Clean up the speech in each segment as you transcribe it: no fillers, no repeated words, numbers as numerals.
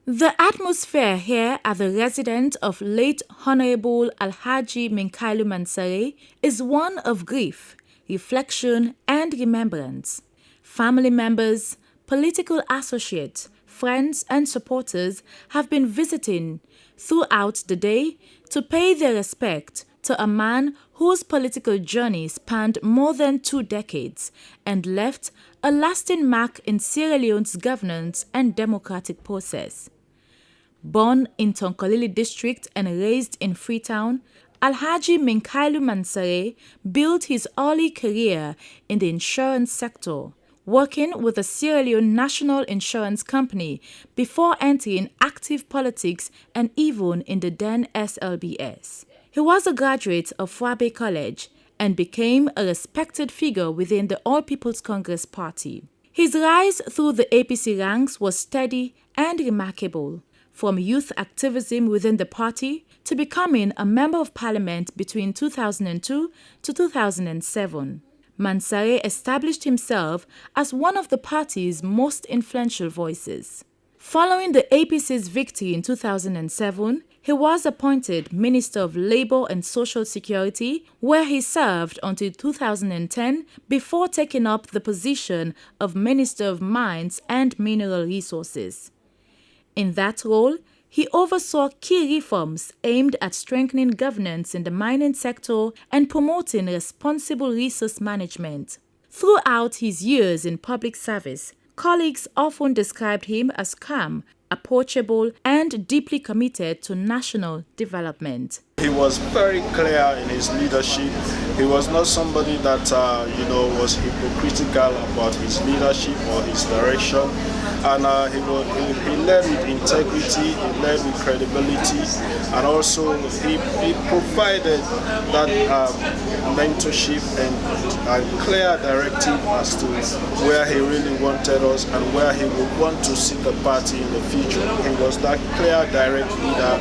The atmosphere here at the residence of late Honorable Alhaji Minkailu Mansare is one of grief, reflection and remembrance. Family members, political associates, friends and supporters have been visiting throughout the day to pay their respect to a man whose political journey spanned more than 2 decades and left a lasting mark in Sierra Leone's governance and democratic process. Born in Tonkolili district and raised in Freetown, Alhaji Minkailu Mansare built his early career in the insurance sector, working with the Sierra Leone National Insurance Company before entering active politics and even in the then SLBS. He was a graduate of Wabe College and became a respected figure within the All People's Congress Party. His rise through the APC ranks was steady and remarkable, from youth activism within the party to becoming a member of parliament between 2002 to 2007. Mansare established himself as one of the party's most influential voices. Following the APC's victory in 2007, he was appointed Minister of Labour and Social Security, where he served until 2010 before taking up the position of Minister of Mines and Mineral Resources. In that role, he oversaw key reforms aimed at strengthening governance in the mining sector and promoting responsible resource management. Throughout his years in public service, colleagues often described him as calm, approachable, and deeply committed to national development. He was very clear in his leadership. He was not somebody that was hypocritical about his leadership or his direction. And he led with integrity, he led with credibility, and also he provided that mentorship and clear directive as to where he really wanted us and where he would want to see the party in the future. He was that clear, direct leader,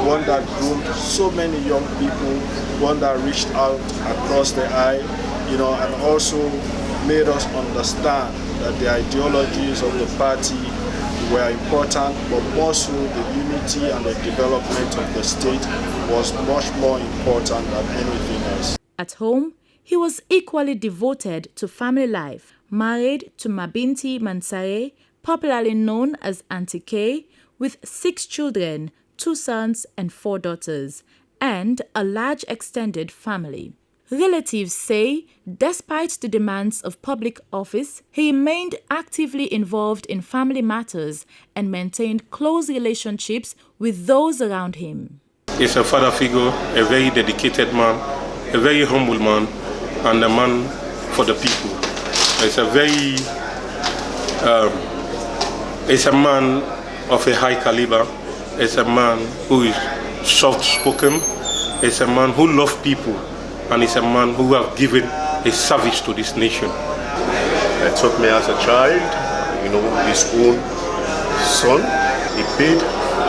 one that groomed so many young people, one that reached out across the aisle, and also made us understand that the ideologies of the party were important, but more so the unity and the development of the state was much more important than anything else. At home, he was equally devoted to family life, married to Mabinti Mansare, popularly known as Auntie K, with 6 children, 2 sons and 4 daughters, and a large extended family. Relatives say, despite the demands of public office, he remained actively involved in family matters and maintained close relationships with those around him. He's a father figure, a very dedicated man, a very humble man, and a man for the people. He's a man of a high caliber. He's a man who is soft-spoken. He's a man who loves people. And he's a man who has given a service to this nation. He taught me as a child, his own son. He paid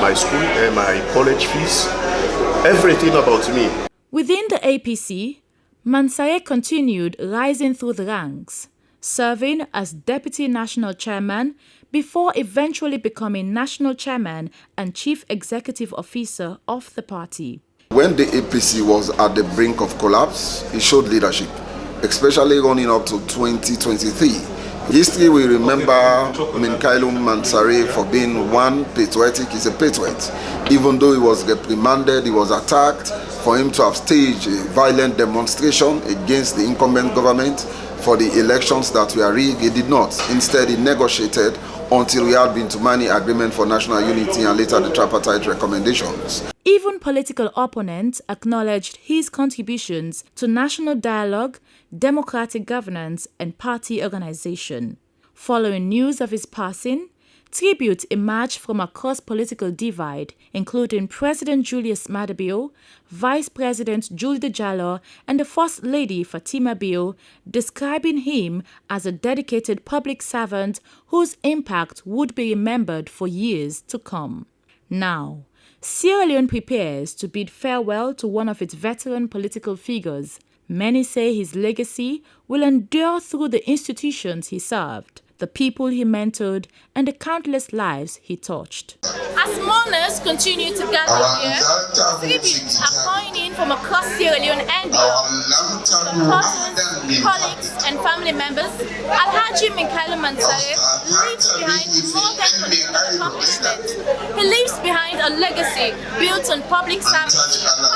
my school and my college fees, everything about me. Within the APC, Mansare continued rising through the ranks, serving as Deputy National Chairman before eventually becoming National Chairman and Chief Executive Officer of the party. When the APC was at the brink of collapse, he showed leadership, especially running up to 2023. History will remember Minkailu Mansare for being one patriotic. He's a patriot. Even though he was reprimanded, he was attacked, for him to have staged a violent demonstration against the incumbent government for the elections that were rigged, he did not. Instead, he negotiated until we had been to many agreement for national unity and later the tripartite recommendations. Even political opponents acknowledged his contributions to national dialogue, democratic governance, and party organization. Following news of his passing, tributes emerged from across political divide, including President Julius Maada Bio, Vice President Julde Jallow, and the First Lady Fatima Bio, describing him as a dedicated public servant whose impact would be remembered for years to come. Now, Sierra Leone prepares to bid farewell to one of its veteran political figures. Many say his legacy will endure through the institutions he served, the people he mentored, and the countless lives he touched. As mourners continue to gather here, tributes are pouring in from across Sierra Leone and beyond. Supporters, colleagues, and family members, Alhaji Minkailu Mansare leaves behind more than political accomplishments. He leaves behind a legacy built on public service,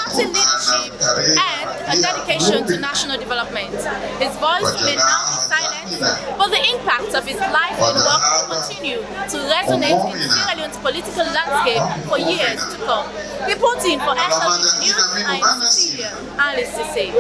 party leadership, and a dedication to national development. His voice may now be silenced, but the impact of his life and work will continue to resonate in Sierra Leone's political landscape for years to come. Reporting for SLB News, I am Cecilia Alice Sise.